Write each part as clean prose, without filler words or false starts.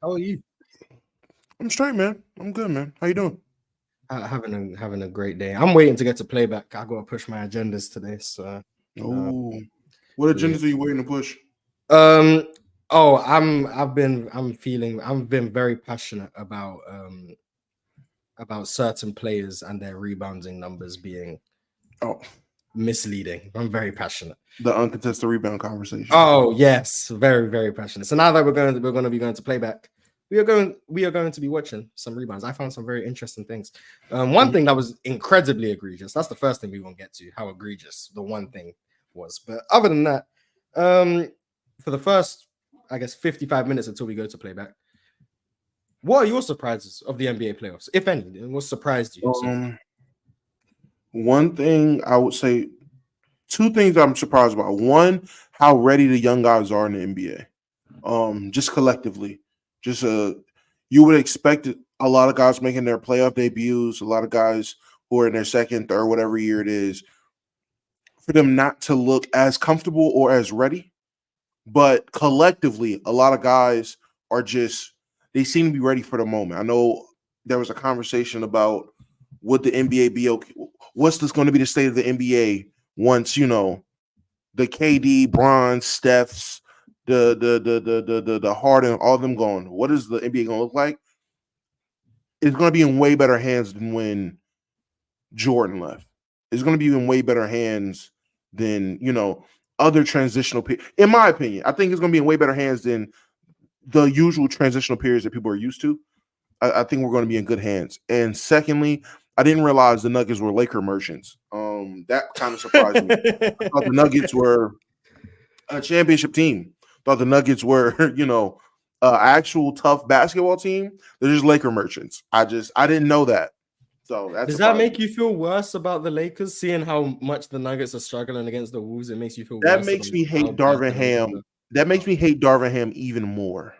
How are you? I'm straight, man. I'm good, man. How you doing? Having a great day. I'm waiting to get to playback. I gotta push my agendas today. So uh, Oh, what yeah. agendas are you waiting to push? Um oh I've been very passionate about certain players and their rebounding numbers being Oh, misleading. I'm very passionate. the uncontested rebound conversation. Oh yes, very, very passionate. So now that we're going to be going to playback, we are going to be watching some rebounds. I found some very interesting things. One thing that was incredibly egregious. That's the first thing we won't get to, how egregious the one thing was. But other than that, for the first, I guess, 55 minutes until we go to playback, what are your surprises of the NBA playoffs, if any? What surprised you so far? One thing I would say, two things I'm surprised about. One, how ready the young guys are in the NBA. Just collectively, just you would expect a lot of guys making their playoff debuts, a lot of guys who are in their second, third, whatever year it is, for them not to look as comfortable or as ready. But collectively, a lot of guys are just they seem to be ready for the moment. I know there was a conversation about would the NBA be okay? What's this going to be the state of the NBA once the KD, Bron, Steph's, the Harden, all of them gone? What is the NBA going to look like? It's going to be in way better hands than when Jordan left. It's going to be in way better hands than other transitional. In my opinion, I think it's going to be in way better hands than the usual transitional periods that people are used to. I think we're going to be in good hands. And secondly, I didn't realize the Nuggets were Laker merchants. That kind of surprised me. I thought the Nuggets were a championship team. Thought the Nuggets were, actual tough basketball team. They're just Laker merchants. I didn't know that. So that Does that surprised make me. you feel worse about the Lakers, seeing how much the Nuggets are struggling against the Wolves? It makes you feel That worse about makes me how hate bad Darvin the Lakers Ham. are. That makes Oh. me hate Darvin Ham even more.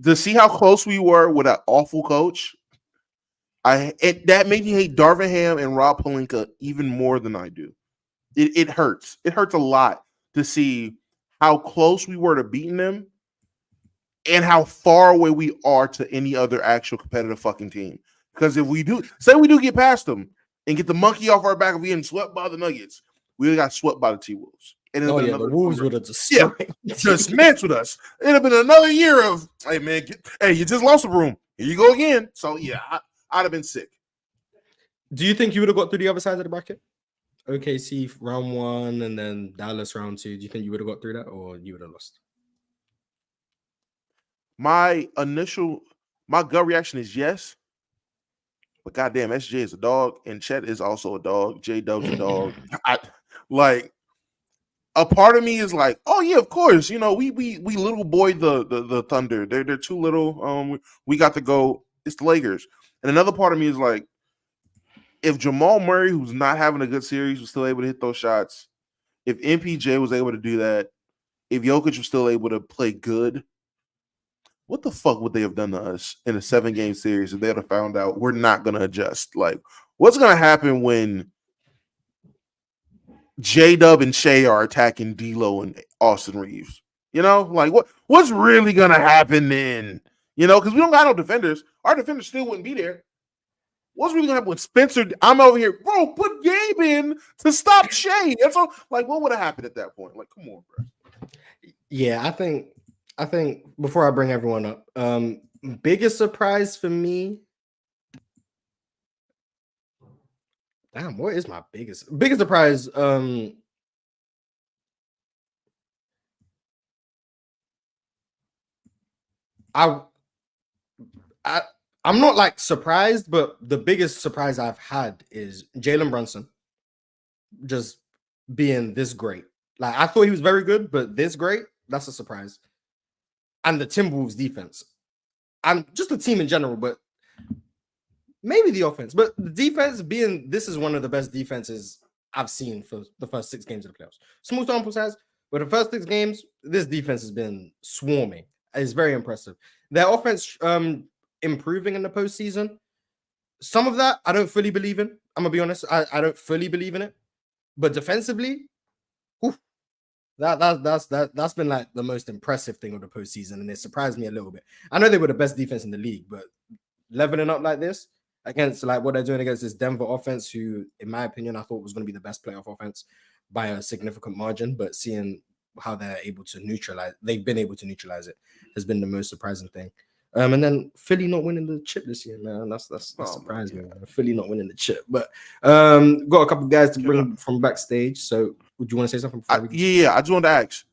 To see how close we were with an awful coach, that made me hate Darvin Ham and Rob Pelinka even more than I do. It hurts. It hurts a lot to see how close we were to beating them and how far away we are to any other actual competitive fucking team. Because if we do, say we do get past them and get the monkey off our back of getting swept by the Nuggets, we got swept by the T Wolves. And it'll Oh been yeah, the another Wolves summer. would have Yeah, destroyed the team. dismantled us. It'd have been another year of, hey man, hey, you just lost a room. Here you go again. So yeah, I'd have been sick. Do you think you would have got through the other side of the bracket? OKC round one and then Dallas round two. Do you think you would have got through that, or you would have lost? My initial, my gut reaction is yes, but goddamn, SJ is a dog, and Chet is also a dog. J Dub's a dog. I like a part of me is like, oh yeah, of course. We little boy the Thunder. They're too little. We got to go. It's the Lakers. And another part of me is like, if Jamal Murray, who's not having a good series, was still able to hit those shots, if MPJ was able to do that, if Jokic was still able to play good, what the fuck would they have done to us in a 7-game series if they'd have found out we're not gonna adjust? Like, what's gonna happen when J Dub and Shea are attacking D'Lo and Austin Reeves? Like what's really gonna happen then? Because we don't got no defenders. Our defenders still wouldn't be there. What's really gonna happen with Spencer? I'm over here, bro. Put Gabe in to stop Shea. That's all. Like, what would have happened at that point? Like, come on, bro. Yeah, I think before I bring everyone up, biggest surprise for me. Damn, what is my biggest surprise? I I I'm not like surprised, but the biggest surprise I've had is Jalen Brunson just being this great. Like I thought he was very good, but this great, that's a surprise. And the Timberwolves defense. I'm just the team in general, but maybe the offense. But the defense being this is one of the best defenses I've seen for the first 6 games of the playoffs. Smooth sample size, but the first 6 games, this defense has been swarming. It's very impressive. Their offense improving in the postseason. Some of that I don't fully believe in. I'm gonna be honest. I don't fully believe in it. But defensively, oof, That's been like the most impressive thing of the postseason, and it surprised me a little bit. I know they were the best defense in the league, but leveling up like this against like what they're doing against this Denver offense, who, in my opinion, I thought was going to be the best playoff offense by a significant margin, but seeing how they've been able to neutralize it, has been the most surprising thing. And then Philly not winning the chip this year, man. That surprised me. Man. Philly not winning the chip, but got a couple guys to bring from backstage. So, would you want to say something? I just wanted to ask: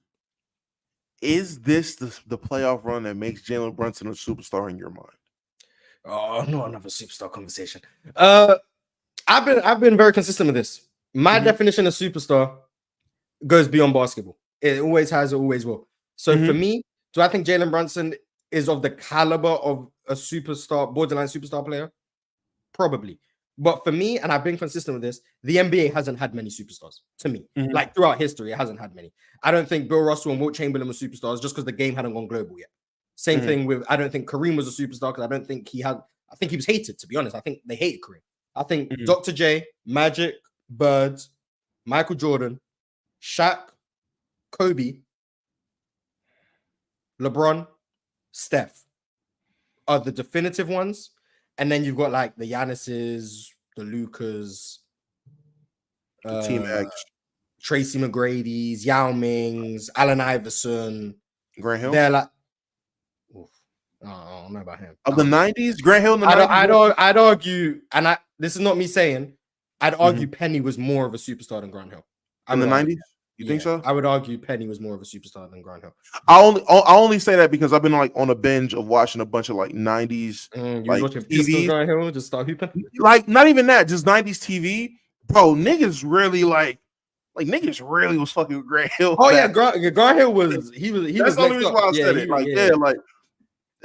is this the playoff run that makes Jalen Brunson a superstar in your mind? Oh, not another superstar conversation. I've been very consistent with this. My definition of superstar goes beyond basketball. It always has, it always will. So for me, do I think Jalen Brunson is of the caliber of a superstar, borderline superstar player? Probably. But for me, and I've been consistent with this, the NBA hasn't had many superstars to me. Like throughout history, it hasn't had many. I don't think Bill Russell and Wilt Chamberlain were superstars just because the game hadn't gone global yet. Same thing with, I don't think Kareem was a superstar because I don't think I think he was hated, to be honest. I think they hated Kareem. I think Dr. J, Magic, Bird, Michael Jordan, Shaq, Kobe, LeBron, Steph are the definitive ones. And then you've got like the Giannis's, the Lukas, Team X, Tracy McGrady's, Yao Ming's, Allen Iverson. Grant Hill. They're like, I don't know about him. Of the 90s, Grant Hill in the 90s. I'd argue, and this is not me saying, I'd argue Penny was more of a superstar than Grant Hill. In the 90s? You think so? I would argue Penny was more of a superstar than Grant Hill. I only say that because I've been like on a binge of watching a bunch of like 90s. You like, watching TV, Grant Hill, just start hooping? Like, not even that, just 90s TV. Bro, niggas really like niggas really was fucking with Grant Hill. Oh yeah, Grant Hill was he was That's the only reason why I said it. Like,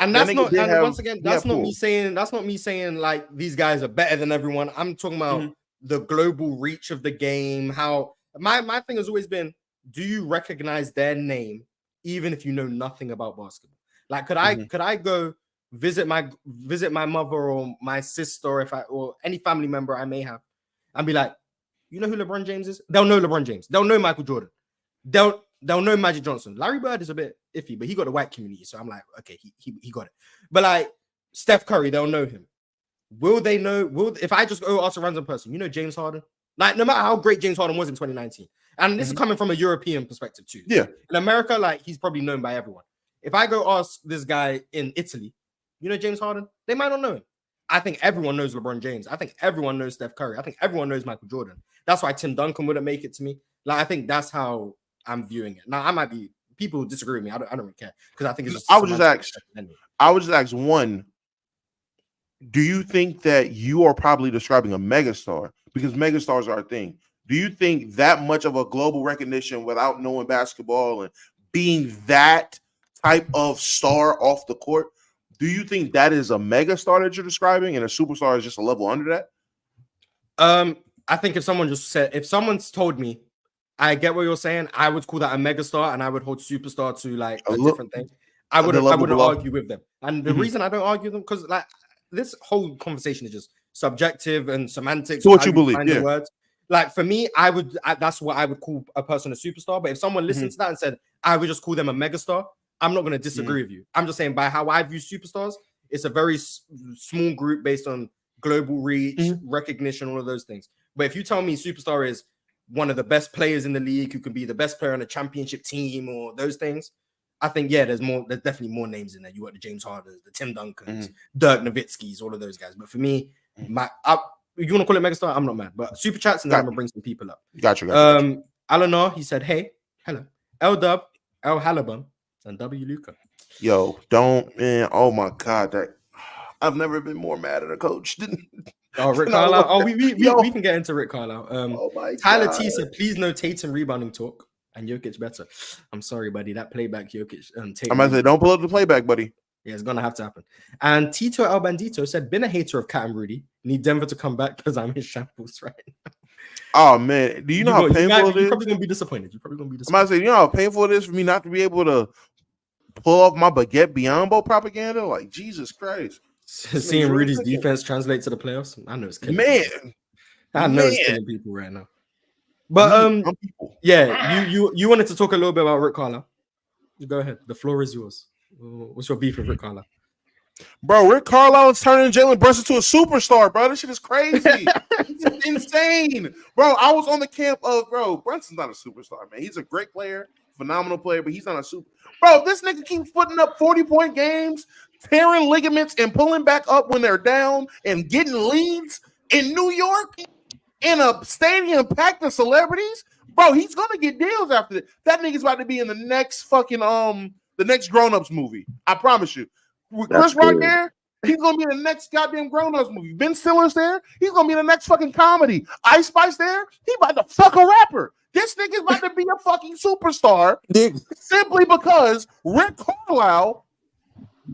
and that's not, and once again, that's not me saying like these guys are better than everyone. I'm talking about the global reach of the game. How my thing has always been, do you recognize their name even if you know nothing about basketball? Like, could I go visit my mother or my sister or any family member I may have and be like, you know who LeBron James is? They'll know LeBron James. They'll know Michael Jordan. They'll know Magic Johnson. Larry Bird is a bit iffy, but he got the white community. So I'm like, okay, he got it. But like Steph Curry, they'll know him. Will they know? If I just go ask a random person, you know James Harden? Like, no matter how great James Harden was in 2019, and this is coming from a European perspective too. Yeah. In America, like, he's probably known by everyone. If I go ask this guy in Italy, you know James Harden? They might not know him. I think everyone knows LeBron James. I think everyone knows Steph Curry. I think everyone knows Michael Jordan. That's why Tim Duncan wouldn't make it to me. Like, I think that's how I'm viewing it. Now, I might be, people disagree with me. I don't really care because I think it's just. I would just ask one. Do you think that you are probably describing a megastar? Because megastars are a thing. Do you think that much of a global recognition without knowing basketball and being that type of star off the court? Do you think that is a megastar that you're describing, and a superstar is just a level under that? I think if someone's told me, I get what you're saying, I would call that a megastar, and I would hold superstar to like a different thing. I wouldn't argue with them. And the reason I don't argue them, because like this whole conversation is just subjective and semantics. So what you believe, yeah. Words. Like for me, that's what I would call a person a superstar. But if someone listened to that and said, I would just call them a megastar, I'm not going to disagree with you. I'm just saying, by how I view superstars, it's a very small group based on global reach, recognition, all of those things. But if you tell me superstar is one of the best players in the league, who can be the best player on a championship team or those things, I think, yeah, there's definitely more names in there. You got the James Hardens, the Tim Duncans, Dirk Nowitzki's, all of those guys. But for me, you want to call it megastar? I'm not mad. But super chats, and then I'm going to bring some people up. Gotcha. Alanor, he said, hey, hello. L-Dub, L Halibun, and W Luka. Yo, man. Oh my God, I've never been more mad at a coach. Rick Carlisle. Oh, we can get into Rick Carlisle. Oh my Tyler God. T said, please no Tatum rebounding talk and Jokic better. I'm sorry, buddy. That playback Jokic. I'm about to say, don't pull up the playback, buddy. Yeah, it's gonna have to happen. And Tito El Bandito said, been a hater of Cat and Rudy. Need Denver to come back because I'm in shambles right now. Oh man, do you know how painful it is? You're probably gonna be disappointed. I'm about to say, you know how painful it is for me not to be able to pull off my Baguette Biombo propaganda? Like, Jesus Christ. Seeing Rudy's defense translate to the playoffs, I know it's killing people. I know it's killing people right now. But Some people. yeah, you wanted to talk a little bit about Rick Carlisle. Go ahead. The floor is yours. What's your beef with Rick Carlisle? Bro, Rick Carlisle is turning Jalen Brunson to a superstar, bro. This shit is crazy. It's insane. Bro, I was on the camp of, Brunson's not a superstar, man. He's a great player, phenomenal player, but he's not a super. Bro, this nigga keeps putting up 40-point games, tearing ligaments and pulling back up when they're down and getting leads in New York in a stadium packed with celebrities. Bro, he's going to get deals after that. That nigga's about to be in the next fucking, the next Grown Ups movie. I promise you. With Chris Rock there, he's gonna be in the next goddamn Grown Ups movie. Ben Stiller's there, he's gonna be in the next fucking comedy. Ice Spice there, he about to fuck a rapper. This nigga's about to be a fucking superstar simply because Rick Carlisle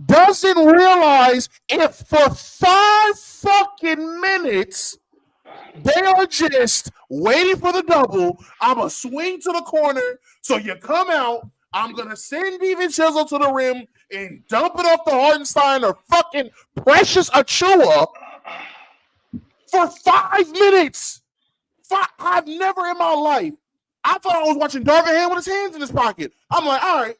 doesn't realize if for 5 fucking minutes they are just waiting for the double. I'm gonna swing to the corner, so you come out. I'm going to send DiVincenzo to the rim and dump it off to Hartenstein or fucking Precious Achua for 5 minutes. I've never in my life. I thought I was watching Darvin Ham with his hands in his pocket. I'm like, all right.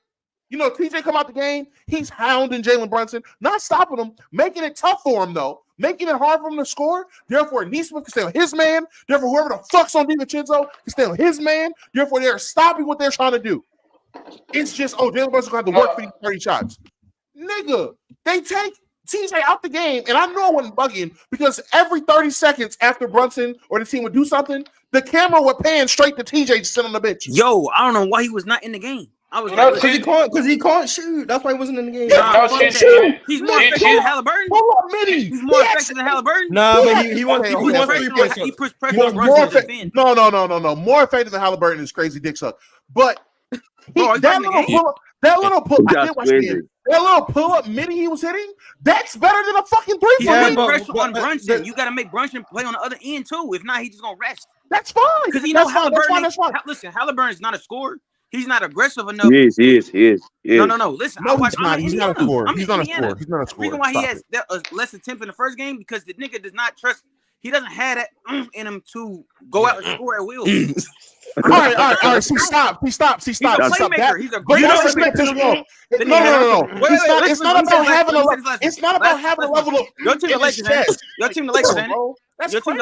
You know, TJ come out the game. He's hounding Jalen Brunson, not stopping him, making it tough for him, though. Making it hard for him to score. Therefore, Neesmith can stay on his man. Therefore, whoever the fuck's on DiVincenzo can stay on his man. Therefore, they're stopping what they're trying to do. It's just, Jalen Brunson going to have to work for these 30 shots. Nigga, they take TJ out the game, and I know I wasn't bugging because every 30 seconds after Brunson or the team would do something, the camera would pan straight to TJ to sit on the bench. Yo, I don't know why he was not in the game. I was because he can't shoot. That's why he wasn't in the game. He's more effective than Halliburton. He's more effective than Halliburton. No, but he wants 3 points. He pushed pressure on Brunson to defend. No. More effective than Halliburton is crazy dick suck. But that little pull up midi he was hitting, that's better than a fucking 3 point. Pressure on Brunson. You got to make Brunson play on the other end too. If not, he's just gonna rest. That's fine. Because he knows Halliburton. Listen, Halliburton's not a scorer. He's not aggressive enough. He is. No. Listen, he's not a scorer. He's not a scorer. The reason why he has less attempts in the first game because the nigga does not trust. He doesn't have that in him to go out and score at will. All right. See, stop. He's a playmaker. He's a great playmaker. No. It's not about having a. It's not about having a level of. Your team, the Lakers, ain't it? Your team, the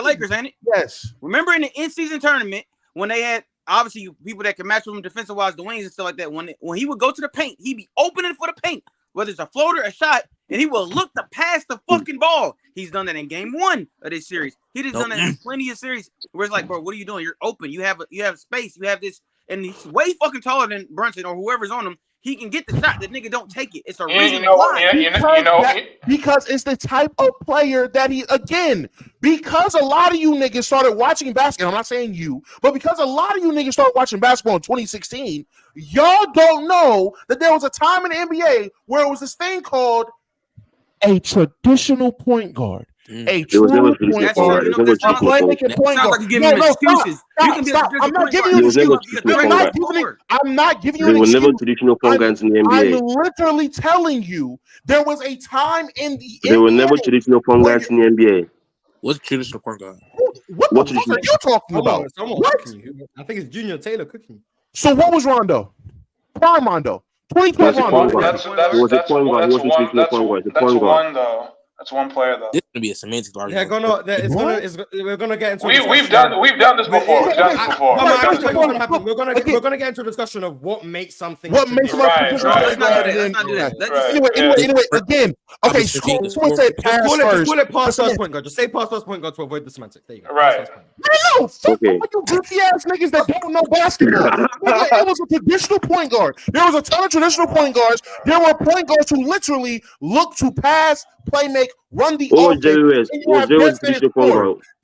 Lakers, ain't it? Yes. Remember in the in-season tournament when they had obviously people that can match with him defensive wise, the wings and stuff like that. When he would go to the paint, he'd be opening for the paint, whether it's a floater, a shot, and he will look to pass the fucking ball. He's done that in game 1 of this series. He just done that in plenty of series where it's like, bro, what are you doing? You're open. You have space. You have this, and he's way fucking taller than Brunson or whoever's on him. He can get the shot. The nigga don't take it. It's a reason why. Because it's the type of player that because a lot of you niggas started watching basketball. I'm not saying you, but because a lot of you niggas started watching basketball in 2016, y'all don't know that there was a time in the NBA where it was this thing called a traditional point guard. A true point guard. I'm not giving you an excuse. I'm not giving you an excuse. There were never traditional point guards in the NBA. I'm literally telling you there was a time in the NBA. There were never traditional point guards in the NBA. What's traditional point guard? What the fuck are you talking about? What? I think it's Junior Taylor cooking. So what was Rondo? Prime Rondo. 2012 Rondo. That's one though. That's one player though. This is gonna be a semantics argument. We're gonna get into. We've done this before. We're gonna get into a discussion of what makes something. What makes something. Let's not do that. Anyway, again. Okay, someone said pass first. Call it pass first point guard. Just say pass first point guard to avoid the semantic. There you go. Right. No, fuck you goofy ass niggas that don't know basketball. It was a traditional point guard. There was a ton of traditional point guards. There were point guards who literally look to pass, play, make, run the offense.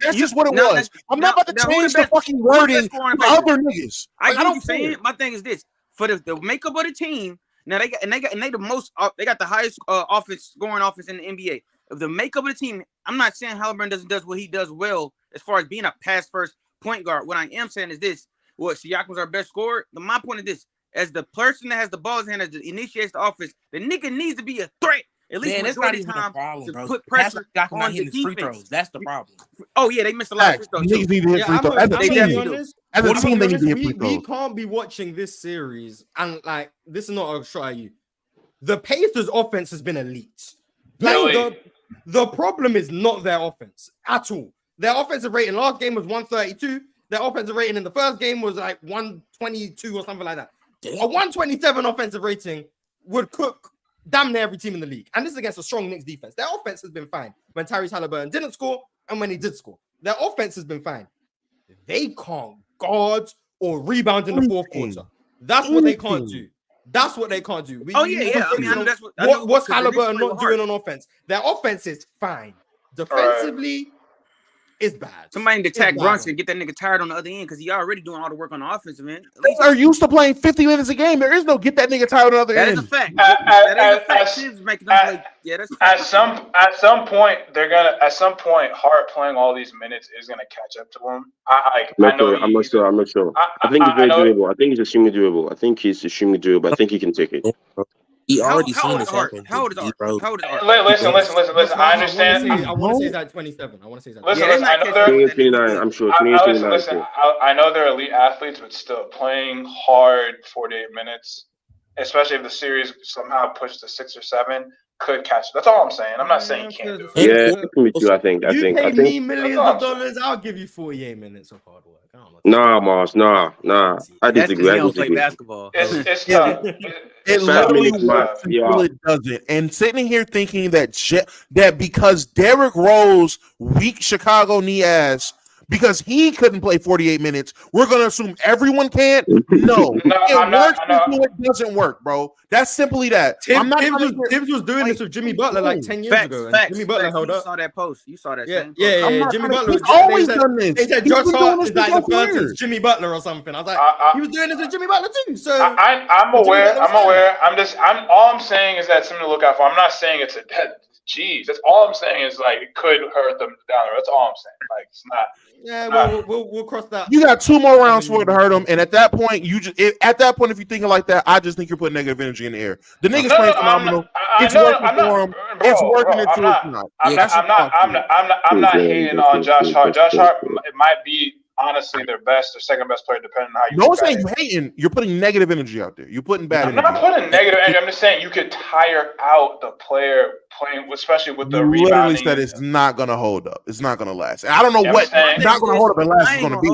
That's just what it was. I'm not about to change the fucking wording for other niggas. I get you saying. My thing is this: for the makeup of the team. Now they the most. They got the highest scoring offense in the NBA. Of the makeup of the team, I'm not saying Halliburton does what he does well as far as being a pass first point guard. What I am saying is this: Siakam's our best scorer. My point is this: as the person that has the ball in his hand, that initiates the offense, the nigga needs to be a threat. At least that's not even a problem, bro. Put pressure on the defense. That's the problem. Oh yeah, they missed a lot of free throws. Niggas need to hit free throws. As a team, they need to hit free we throws. can't be watching this series and like this is not a shot at you. The Pacers' offense has been elite. Like the problem is not their offense at all. Their offensive rating last game was 132. Their offensive rating in the first game was like 122 or something like that. A 127 offensive rating would cook damn near every team in the league. And this is against a strong Knicks defense. Their offense has been fine when Tyrese Halliburton didn't score and when he did score. Their offense has been fine. They can't guard or rebound in the fourth quarter. That's what they can't do. That's what they can't do. I mean, I know that's what's Halliburton not doing on offense? Their offense is fine. Defensively, it's bad. Somebody to attack Brunson, get that nigga tired on the other end because he already doing all the work on the offensive end. They are used to playing 50 minutes a game. There is no get that nigga tired on the other end. That is a fact. That is a fact. Tibbs making them play. Yeah, that's at some point they're gonna. At some point, Hart playing all these minutes is gonna catch up to him. I'm not sure. I think it's very doable. I think he's extremely doable. I think he's extremely doable. I think he can take it. He already seen this happen. How old is Art? Listen. I understand. I want to say he's at 27. Listen, I know they're 29. I'm sure. Listen. I know they're elite athletes, but still playing hard 48 minutes, especially if the series somehow pushes to 6 or 7, could catch it. That's all I'm saying. I'm not saying he can't do it. Yeah, I can meet you. I think. You pay me millions of dollars, I'll give you 48 minutes of hard work. Nah, Mars. Nah. I disagree. He don't play basketball. It's tough. It literally works until it doesn't. And sitting here thinking that because Derrick Rose weak Chicago knee ass, because he couldn't play 48 minutes, we're gonna assume everyone can. No, it works until it doesn't work, bro. That's simply that. Tibbs was doing this with Jimmy Butler like 10 years ago. And Jimmy Butler held up. You saw that post. You saw that. Yeah. Jimmy Butler. He's always done this. They said Josh Hart is like the first is Jimmy Butler or something. I was like, he was doing this with Jimmy Butler too. So I'm aware. All I'm saying is that something to look out for. I'm not saying it's a dead. Jeez, that's all I'm saying is like it could hurt them down there. That's all I'm saying. Like it's not. Yeah, we'll cross that. You got 2 more rounds for it to hurt them, and at that point, if you're thinking like that, I just think you're putting negative energy in the air. The niggas playing phenomenal. It's working for him. It's working until it's not. I'm not hating on Josh Hart. Josh Hart, it might be honestly their best or second best player, depending on how you. No one's saying you hating. You're putting negative energy out there. You're putting bad energy. I'm not putting negative energy. I'm just saying you could tire out the player playing, especially with the rebounding. Literally said it's not gonna hold up. It's not gonna last. I don't know what not gonna hold up and last is gonna be.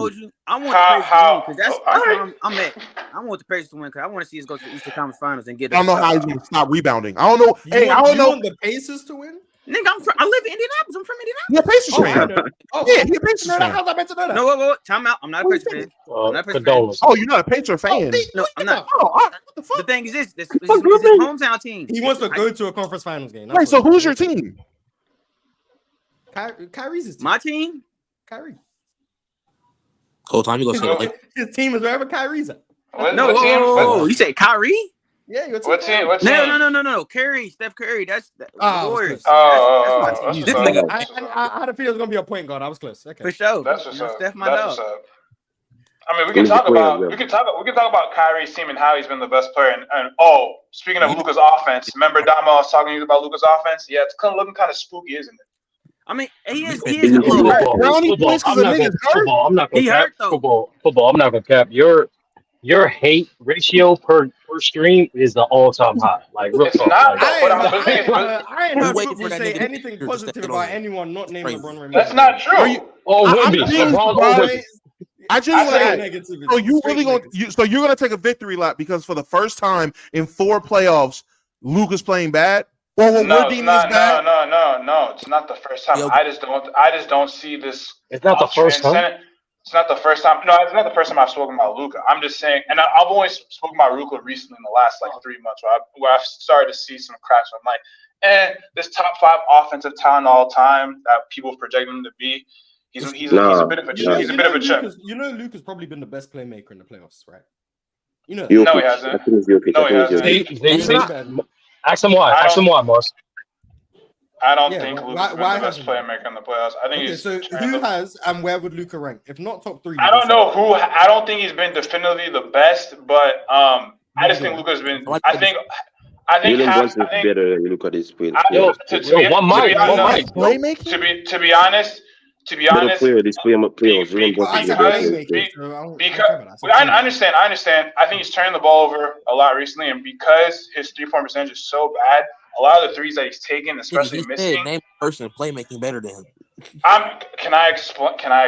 I want the Pacers to win because that's where I'm at. I want the Pacers to win because I want to see us go to the Eastern Conference Finals and get. I don't know how he's gonna stop rebounding. I don't know. I don't know. You want the Pacers to win? Nigga, I live in Indianapolis. I'm from Indianapolis. You're a Pacers fan. Yeah, you're a Pacers fan. How's I meant to know that? No, wait. Time out. I'm not a Pacers fan. Oh, you're not a Pacers fan? No, I'm not. Oh, all right. What the fuck? The thing is this is his hometown team. He wants to go to a conference finals game. Right, so who's your team? Kyrie's team. My team? Kyrie. Whole time you go say his team is wherever Kyrie's at. You say Kyrie? Yeah, your team. What team? No. Curry, Steph Curry. That's the Warriors. That's my team. This nigga. I had a feeling it was gonna be a point guard. I was close. Okay. For sure. That's what's up. Steph, my dog. I mean, we can talk about Kyrie's team and how he's been the best player. And speaking of Luka's offense, remember Damo was talking to you about Luka's offense? Yeah, it's kind of looking kind of spooky, isn't it? I mean, he is a little hurt. I'm not gonna cap football. I'm not gonna cap your hate ratio per stream is the all-time high. Like real talk. I ain't heard people say anything positive about anyone not named LeBron James. That's not true. I genuinely. So you're gonna take a victory lap because for the first time in 4 playoffs, Luka's playing bad. No, it's not the first time. I just don't see this. It's not the first time. It's not the first time. No, it's not the first time I've spoken about Luka. I'm just saying, and I've only spoken about Luka recently in the last 3 months, where I've started to see some cracks. I'm like, this top 5 offensive talent all time that people project him to be. He's a bit of a chip. You know, Luka's probably been the best playmaker in the playoffs, right? You know, no, he hasn't. No, he hasn't. Ask him why, Mars. I don't think Luka's been the best playmaker in the playoffs. I think he's. So who has and where would Luka rank? If not top 3, I don't know who. I don't think he's been definitively the best, but I just think Luka's been. I think Brunson's better than Luka this point. To be honest, To be honest, these playoffs. Well, I said playmaking. So I understand. I think he's turning the ball over a lot recently, and because his 3-point percentage is so bad, a lot of the threes that he's taking, especially missing. Name a person playmaking better than him. Can I explain? Can you at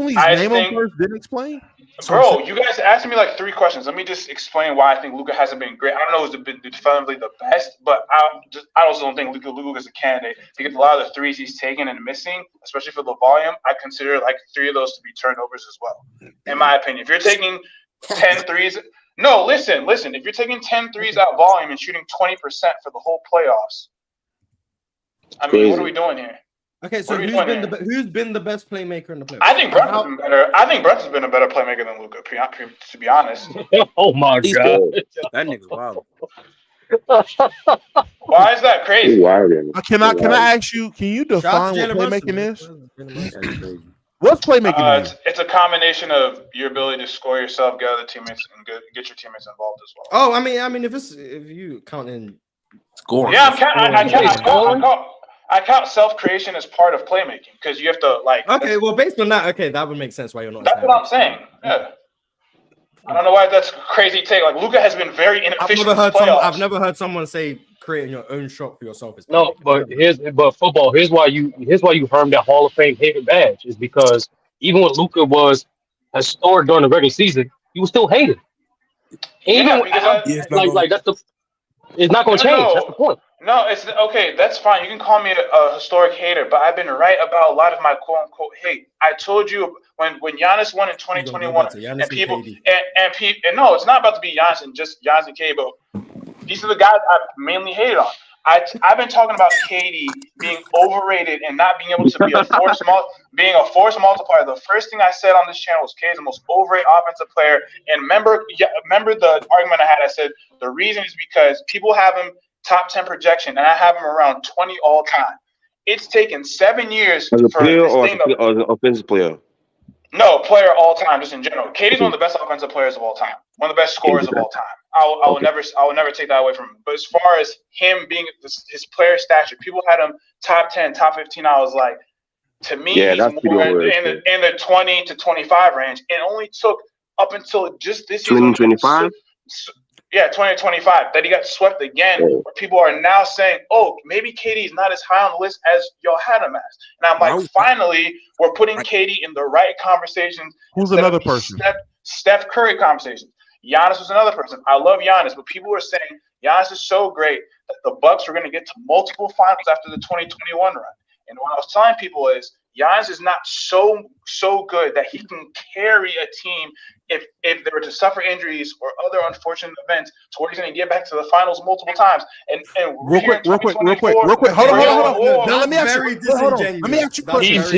least name him first, then explain? Bro, you guys asked me like 3 questions. Let me just explain why I think Luka hasn't been great. I don't know who's been definitively the best, but I also don't think Luka is a candidate because a lot of the threes he's taking and missing, especially for the volume, I consider like 3 of those to be turnovers as well. In my opinion, if you're taking 10 threes, no, listen. If you're taking 10 threes out volume and shooting 20% for the whole playoffs, I mean, what are we doing here? Okay, so who's been the best playmaker in the playoffs? I think Brunson's been better. I think Brunson's been a better playmaker than Luka, to be honest. Oh my god, that nigga's wild. Why is that crazy? Can I ask you? Can you define what playmaking is? What's playmaking? It's a combination of your ability to score yourself, get other teammates, and get your teammates involved as well. Oh, I mean, if you count in scoring, yeah, I count self-creation as part of playmaking because you have to like. Okay, well, based on that, that would make sense why you're not. That's what I'm saying. Yeah. I don't know why that's a crazy take. Like Luka has been very inefficient. I've never heard someone say creating your own shot for yourself is no, but football. Here's why you earned that Hall of Fame hated badge is because even when Luka was historic during the regular season, he was still hated. Even it's not going to change. That's the point. No, it's okay. That's fine. You can call me a historic hater, but I've been right about a lot of my quote unquote hate. I told you when Giannis won in 2021, and people and no, it's not about to be Giannis and just Giannis and KD, but these are the guys I've mainly hated on. I've been talking about KD being overrated and not being able to be a force multiplier. The first thing I said on this channel was KD is the most overrated offensive player. And remember the argument I had. I said the reason is because people have him top 10 projection, and I have him around 20 all time. It's taken 7 years as a player or as an offensive player. No, player all time, just in general. KD's one of the best offensive players of all time, one of the best scorers of all time. I will never take that away from him. But as far as him being his player stature, people had him top 10, top 15. I was like, to me, he's more in the 20 to 25 range. It only took up until just this year. 2025? Yeah, 2025. That he got swept again. Where people are now saying, oh, maybe KD is not as high on the list as y'all had him as. And I'm like, finally, we're putting KD in the right conversations. Who's another person? Steph Curry conversations. Giannis was another person. I love Giannis, but people were saying Giannis is so great that the Bucks were going to get to multiple finals after the 2021 run. And what I was telling people is Giannis is not so good that he can carry a team if they were to suffer injuries or other unfortunate events to where he's going to get back to the finals multiple times. And real quick. Hold on. Now, let me ask you.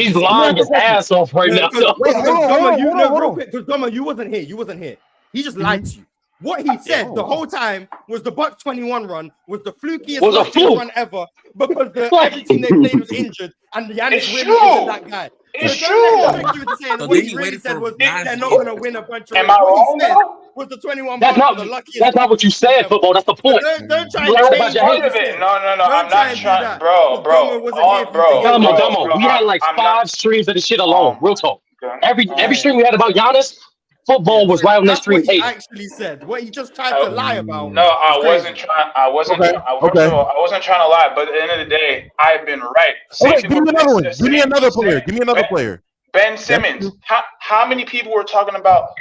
He's lying his ass off right now. Because Doma, you wasn't here. He just lied to you. What he said the whole time was the Bucks 21 run was the flukiest run ever because every team they played was injured and Giannis really isn't that guy. It's true. What he really said was they're not going to win a bunch of Am I wrong? What he said was the 21 That's not what you said, football. That's the point. Don't try and change it. No. I'm not trying. Bro. Domo. We had like 5 streams of this shit alone. Real talk. Every stream we had about Giannis, football was right on that stream. He actually said what he just tried to lie about. No, I wasn't trying to lie, but at the end of the day, I've been right. Give me another one. Give me another player. Ben Simmons. How many people were talking about,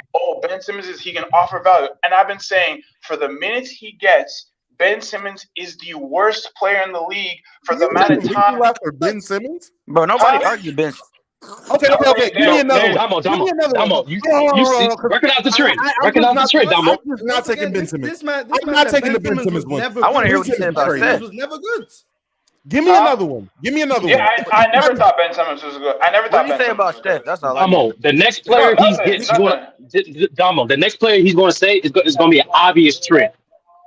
Ben Simmons he can offer value? And I've been saying for the minutes he gets, Ben Simmons is the worst player in the league for the amount of time. For Ben Simmons? Bro, nobody argued Ben. Okay. Give me another one. Damo. You see, recognize the trend. Damo. I'm not taking Ben Simmons. I'm not taking the Ben Simmons one. I want to hear what you said about Steph. It was never good. Give me another one. Yeah, I never thought Ben Simmons was good. I never thought. What do you say about Steph? That's all. Damo, the next player the next player he's going to say is going to be an obvious trend.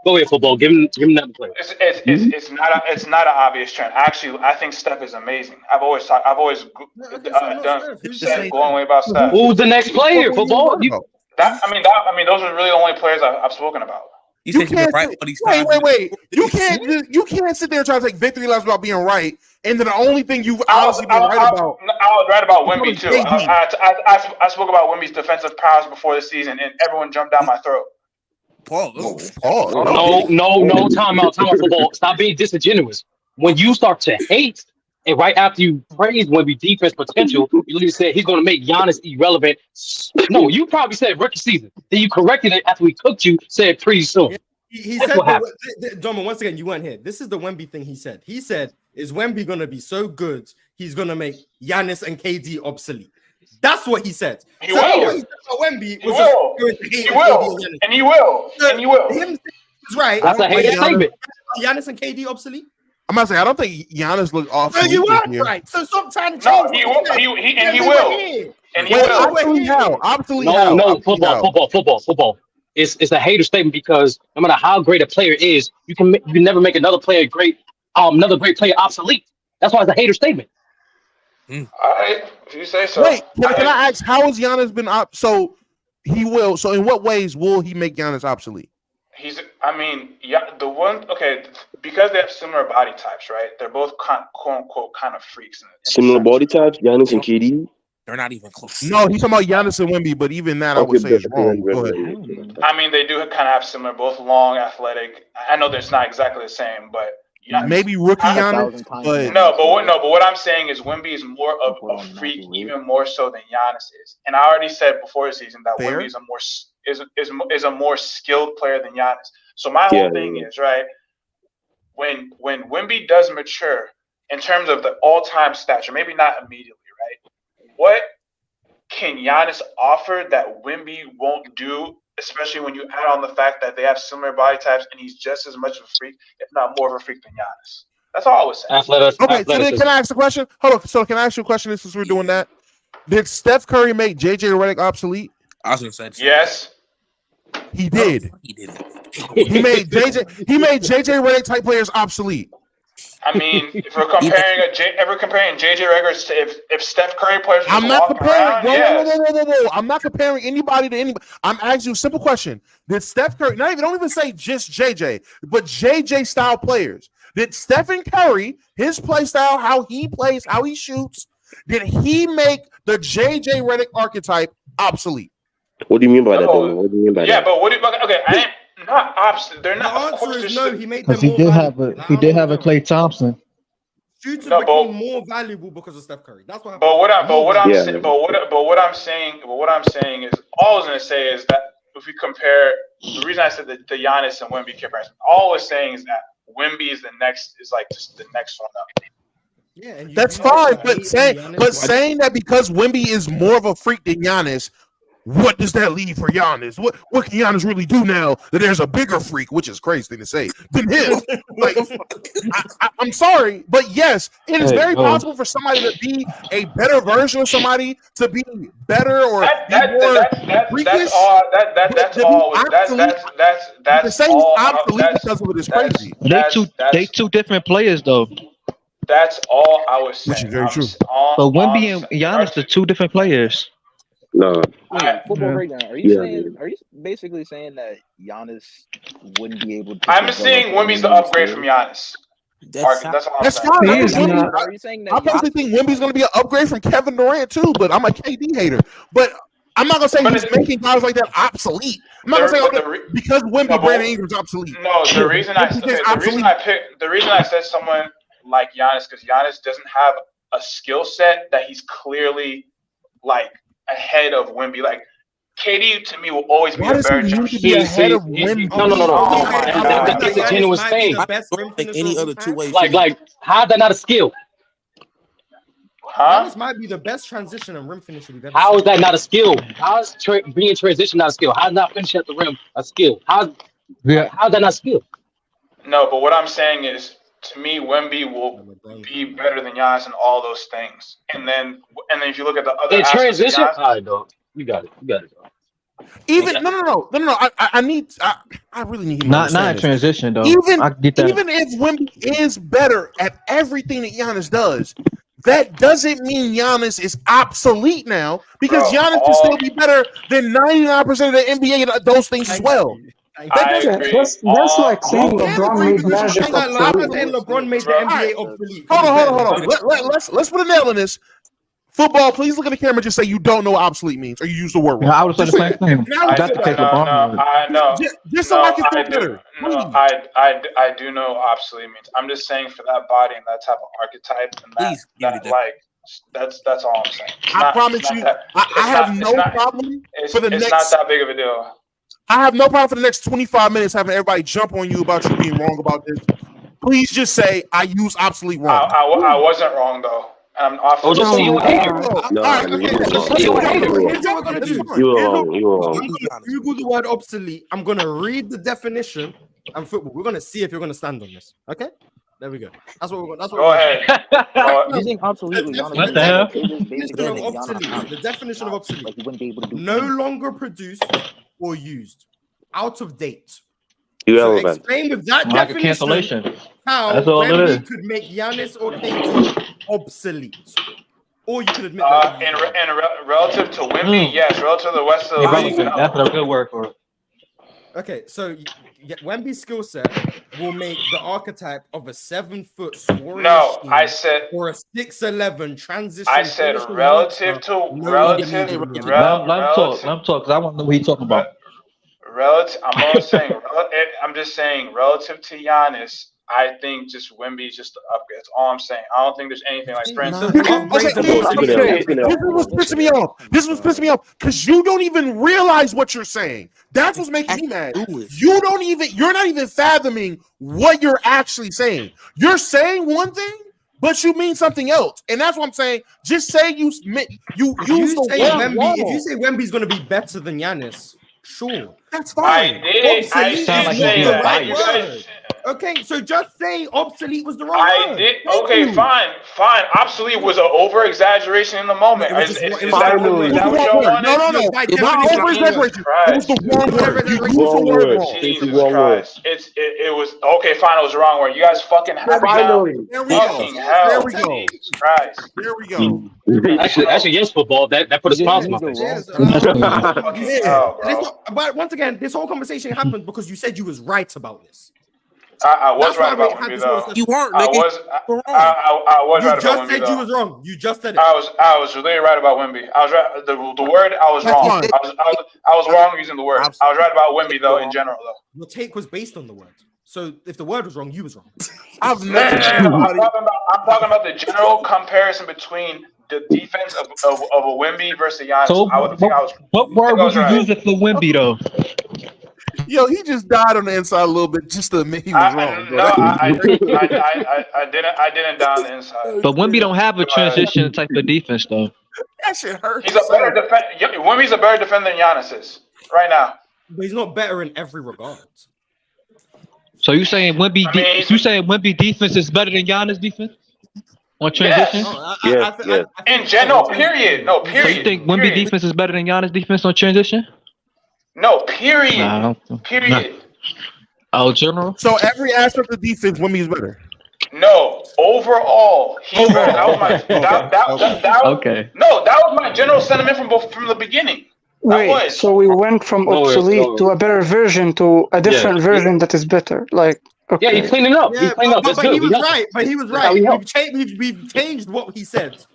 Go ahead, football. Give him another player. It's not an obvious trend. Actually, I think Steph is amazing. I've always said going way about Steph. Who's the next player, football? Those are really the only players I've spoken about. You said you've been right all these times. Wait. You can't sit there and try to take victory laps about being right, and then the only thing you've honestly been right about. I was right about Wemby too. I spoke about Wemby's defensive powers before the season, and everyone jumped down my throat. Pause. No, time out, football. Stop being disingenuous. When you start to hate, and right after you praise Wemby defense potential, you literally said he's going to make Giannis irrelevant. No, you probably said rookie season. Then you corrected it after we cooked you, said pretty soon. He said, Domin, once again, you weren't here. This is the Wemby thing he said. He said, is Wemby going to be so good, he's going to make Giannis and KD obsolete? That's what he said. He will. He said about Wemby he will. And he will. Him is right. That's a hater statement. Giannis and KD obsolete? I'm about to say, I don't think Giannis looked off. No, you are right. So stop trying to change. He will. And he will. Obsolete how? No, football. It's a hater statement because no matter how great a player is, you can never make another player great, another great player obsolete. That's why it's a hater statement. All right, if you say so. Wait, can I ask, how has Giannis been so he will? So in what ways will he make Giannis obsolete? Because they have similar body types, right? They're both quote unquote kind of freaks. Similar body types, Giannis and KD. They're not even close. No, he's talking about Giannis and Wemby, but even that I would say is wrong. Go ahead. I mean, they do kind of have similar, both long, athletic. I know there's not exactly the same, but maybe rookie Giannis. But what I'm saying is Wemby is more of a freak, even more so than Giannis is. And I already said before the season that Wemby is a more skilled player than Giannis. So my whole thing is, right, when Wemby does mature in terms of the all-time stature, maybe not immediately, right? What can Giannis offer that Wemby won't do, especially when you add on the fact that they have similar body types and he's just as much of a freak, if not more of a freak than Giannis? That's all I was saying. Okay, so then can I ask a question? Hold on. So can I ask you a question since we're doing that? Did Steph Curry make JJ Redick obsolete? I was going to say yes. He did. He did. He made JJ Redick type players obsolete. I mean, if we're comparing JJ Redick to if Steph Curry players, I'm not comparing. No. I'm not comparing anybody to anybody. I'm asking you a simple question: did Steph Curry? Don't even say just JJ, but JJ style players. Did Stephen Curry, his play style, how he plays, how he shoots, did he make the JJ Redick archetype obsolete? What do you mean by that? What do you mean by that? Yeah, but okay, not obsolete. They're not. The answer is no. He made them because he did have a Klay Thompson. Shooters became more valuable because of Steph Curry. That's what happened. But what I'm saying is, all I was gonna say is that if we compare, the reason I said the Giannis and Wemby comparison, all I was saying is that Wemby is just the next one up. Yeah, that's fine. But saying that because Wemby is more of a freak than Giannis, what does that leave for Giannis? What can Giannis really do now that there's a bigger freak, which is crazy thing to say, than him? Like, I'm sorry, but yes, it is very possible for somebody to be a better version of somebody, to be better or that's all. That's obsolete because of it is crazy. They two different players though. That's all I was saying. Which is very true. But Wemby and Giannis are two different players. No. Football breakdown. Are you basically saying that Giannis wouldn't be able to? I'm saying Wemby's the upgrade from Giannis. That's all I'm saying. Are you saying that I personally think Wemby's going to be an upgrade from Kevin Durant too, but I'm a KD hater. But I'm not going to say he's making guys like that obsolete. I'm not going to say because Wemby, Brandon Ingram's obsolete. No, the reason I said someone like Giannis, because Giannis doesn't have a skill set that he's clearly like ahead of Wemby. Like KD to me will always be a better ahead of Wemby. No. That's a genuine thing. I don't think any other two ways. Like, how's that not a skill? Giannis might be the best transition and rim finisher we've ever seen. How is that not a skill? How is being in transition not a skill? How is not finishing at the rim a skill? How's that not a skill? No, but what I'm saying is, to me, Wemby will be better than Giannis in all those things. And then if you look at the other transition, all right, dog. You got it. Dog. Even no. I really need him. Not transition though. I get that. Even if Wemby is better at everything that Giannis does, that doesn't mean Giannis is obsolete now, because Giannis can still be better than 99% of the NBA at those things as well. That's like saying LeBron made Magic I'm not obsolete. saying LeBron made the NBA obsolete. Hold on. Let's put a nail in this. Football, please look at the camera and just say you don't know what obsolete means, or you use the word wrong. Yeah, I would say the same thing. That's the case LeBron. I know. Just so I can feel better. I do know obsolete means. I'm just saying for that body and that type of archetype and that like that's all I'm saying. I promise you, I have no problem for the next. It's not that big of a deal. I have no problem for the next 25 minutes having everybody jump on you about you being wrong about this. Please just say I use obsolete wrong. I wasn't wrong though. I'm off. Oh, just see you a hater. You were wrong. Google the word obsolete. I'm gonna read the definition and football. We're gonna see if you're gonna stand on this. Okay, there we go. That's what we're going. Go ahead. Using obsolete. What the hell? The definition of obsolete: like you wouldn't be able to do no longer produced or used, out of date. Irrelevant. So explain with that Like a definition cancellation. how That's all it Wemby is. could make Giannis or Tatum obsolete. Or you could admit that. Relative to Wemby, yes. Relative to the rest of the league, no. That's a good word for it. Okay, so Wemby's skill set will make the archetype of a 7-foot scoring No, machine I said or a 6'11" transition. I said finisher relative to Let him talk, because I want to know what he's talking about. Relative, I'm just saying relative to Giannis. I think just Wemby is just the upgrade. That's all I'm saying. I don't think there's anything like Brunson. This was pissing me off because you don't even realize what you're saying. That's what's making me mad. You're not even fathoming what you're actually saying. You're saying one thing, but you mean something else, and that's what I'm saying. Just say you use the word wrong. If you say Wemby's going to be better than Giannis, sure, that's fine. I say that. Okay, so just say obsolete was the wrong word. Okay, fine. Obsolete was an over exaggeration in the moment. No. Not over exaggeration. It was the wrong word. You used the word wrong. Jesus Christ. It was okay. Fine, it was the wrong word. You guys fucking happy now? There we go. Jesus Christ. There we go. Actually, yes, football. That put a smile on my face. But once again, this whole conversation happened because you said you was right about this. I was right about Wemby though. You weren't. I was right about Wemby. You just said you was wrong. You just said it. I was really right about Wemby. I was right. The word I was wrong. I was wrong using the word. I was right about Wemby though in general though. Your take was based on the word. So if the word was wrong, you was wrong. I'm talking about the general comparison between the defense of a Wemby versus Giannis. So what word would you use it for Wemby though? Yo, he just died on the inside a little bit just to admit he was wrong. No, I didn't die on the inside. But Wemby don't have a transition type of defense though. That shit hurts. He's a better defender. Wemby's a better defender than Giannis is right now. But he's not better in every regard. So you saying Wemby defense is better than Giannis defense on transition? Yes. In general, period. No, period. So you think Wemby defense is better than Giannis defense on transition? No, period. Nah, period. Oh, general. So every aspect of defense, Wemby is better. No, overall, he's better. That was my okay. No, that was my general sentiment from the beginning. Wait, so we went from obsolete to a better version to a different version that is better. Like, okay. Yeah, he's cleaning up. Yeah, but he was right. But he was right. We've changed what he said.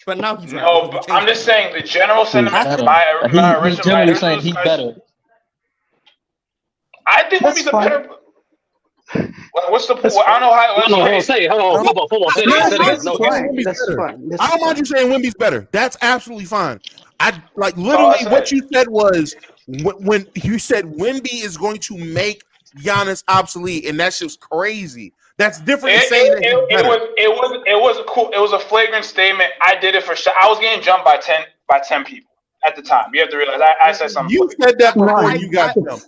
But now he's right. No, but I'm just saying the general sentiment. My original generally saying he's better. I think Wemby's a better. What's the point? I don't know how. No, say it. Hold on. Say it. That's fine. I don't mind you saying Wemby's better. That's absolutely fine. I like literally what you said was when you said Wemby is going to make Giannis obsolete, and that's just crazy. That's different than saying that it was cool. It was a flagrant statement. I did it for sure. I was getting jumped by 10 people at the time. You have to realize I said something. You said that before you got jumped.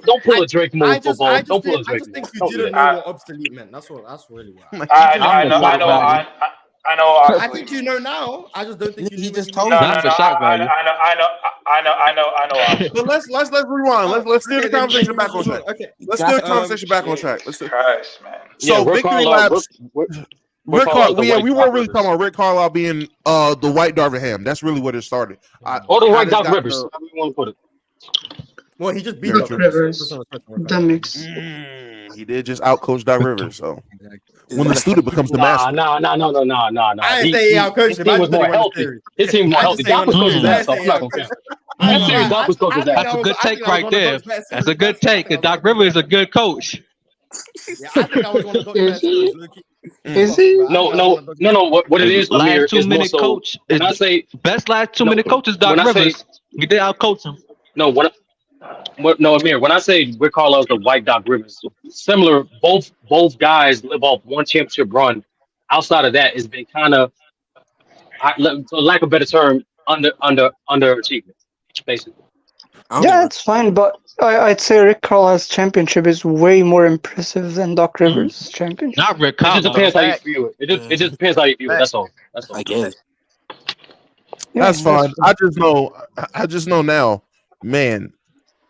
Don't pull a Drake move. Don't pull a Drake move. I just think you didn't know what obsolete meant. That's really why. I know. I think you know now. I just don't think you. He just told you. I know. But let's rewind. Let's steer the conversation back on track. Okay. Let's steer the conversation back on track. Christ, man. So Victory Labs. We weren't really talking about Rick Carlisle being the white Darvin Ham. That's really what it started. Or the white Doc Rivers. How do you want to put it? Well, he just beat Very Doc true. Rivers. That makes He did just outcoach Doc Rivers. So Exactly. when the student becomes the master, Nah. I ain't say he outcoached His him. team I was just said more he won the healthy. series. His team was more I healthy. just say he Doc won was the coaching series. I that, didn't so say I'm he not gonna outcoached. count. I ain't That gonna series, lie. Doc was coaching I that. think That's a good I take think I was right one of there. Doc's best That's a series. good take. I And think I was Doc one of Rivers is a good coach. Yeah, I think I was one of Doc's is best series. he? Look, Is he? No. What it is, Amir, Last 2 is more minute so coach is when I say best last 2 no. minute coach is Doc When I say Rivers. You did outcoach him. no, no, Amir. When I say we're Carlisle's the white Doc Rivers, similar. Both guys live off one championship run. Outside of that, it's been kind of, for lack of a better term, underachievement, basically. Yeah, it's fine, but I'd say Rick Carlisle's championship is way more impressive than Doc Rivers' championship. Not Rick It just Carlisle. depends how you view it. It just depends how you view it. That's all. I guess. Yeah, that's fine. I just know now, man.